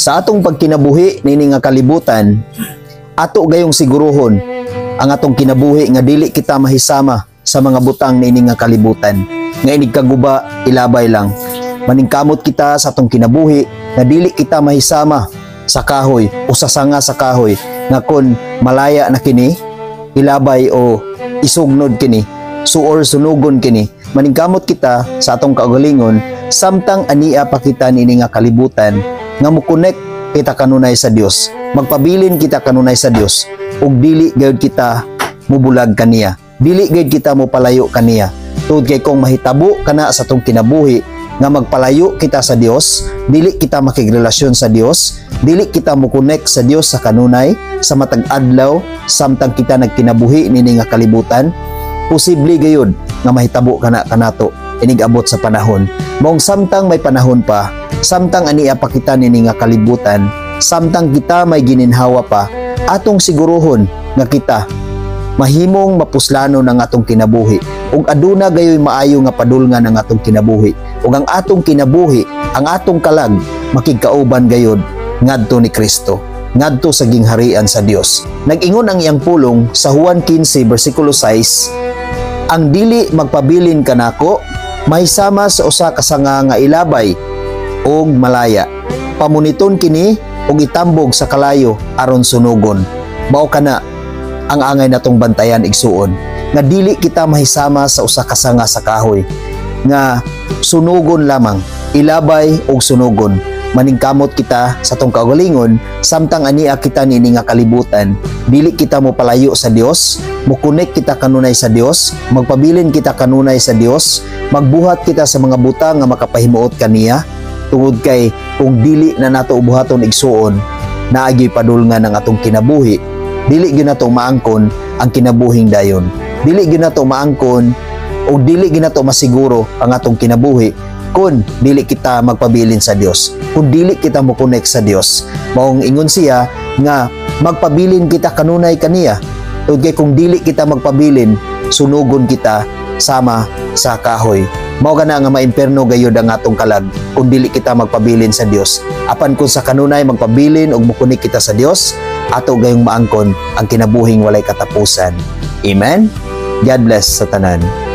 Sa atong pagkinabuhi nini nga kalibutan, ato gayong siguruhon ang atong kinabuhi nga dili kita mahisama sa mga butang nini nga kalibutan. Nga inig kaguba, ilabay lang. Maningkamot kita sa atong kinabuhi nga dili kita mahisama sa kahoy o sa sanga sa kahoy nga kun malaya na kini, ilabay o isugnod kini, suor sunugon kini. Maningkamot kita sa atong kaugalingon samtang ania pa kita nini nga kalibutan nga mukonek kita kanunay sa Dios, magpabilin kita kanunay sa Dios, ug dili gayud kita mubulag kaniya, dili gayud kita mo palayo kaniya. Tungod kay kung mahitabo kana sa atong kinabuhi nga magpalayo kita sa Dios, dili kita makigrelasyon sa Dios, dili kita mukonek sa Dios sa kanunay sa matag adlaw samtang kita nagkinabuhi nini nga kalibutan, posible gayud nga mahitabo kana kanato inig abot sa panahon. Maong samtang may panahon pa, samtang ania pa kita nini nga kalibutan, samtang kita may gininhawa pa, atong siguruhon nga kita mahimong mapuslano ng atong kinabuhi ug aduna gayoy maayo nga padulngan ang atong kinabuhi ug ang atong kinabuhi, ang atong kalag makigkauban gayod ngadto ni Kristo, ngadto sa gingharian sa Dios. Nag-ingon ang iyang pulong sa Juan 15 versikulo 6, ang dili magpabilin kanako mahisama sa usa ka sanga nga ilabay og malaya, pamuniton kini og itambog sa kalayo aron sunugon. Mao kana ang angay natong bantayan igsuon, nga dili kita mahisama sa usa ka sanga sa kahoy nga sunugon lamang, ilabay og sunugon. Maningkamot kita sa tong kaugalingon samtang ania kita nini nga kalibutan, dili kita mo palayo sa Dios, mukonek kita kanunay sa Dios, magpabilin kita kanunay sa Dios, magbuhat kita sa mga butang nga makapahimuot kaniya. Tungod kay kung dili na nato ubuhaton igsuon, naagi padulngan ang atong kinabuhi, dili gyud nato maangkon ang kinabuhing dayon, dili gyud nato maangkon o dili gyud nato masiguro ang atong kinabuhi kung dili kita magpabilin sa Dios, kung dili kita mokonek sa Dios. Maong ingon siya nga magpabilin kita kanunay kaniya. Tungod kay kung dili kita magpabilin, sunugon kita sama sa kahoy. Mao gana nga maimperno gayud ang atong kalag kung dili kita magpabilin sa Dios. Apan kung sa kanunay magpabilin ug mokonek kita sa Dios, ato gayong maangkon ang kinabuhing walay katapusan. Amen. God bless sa tanan.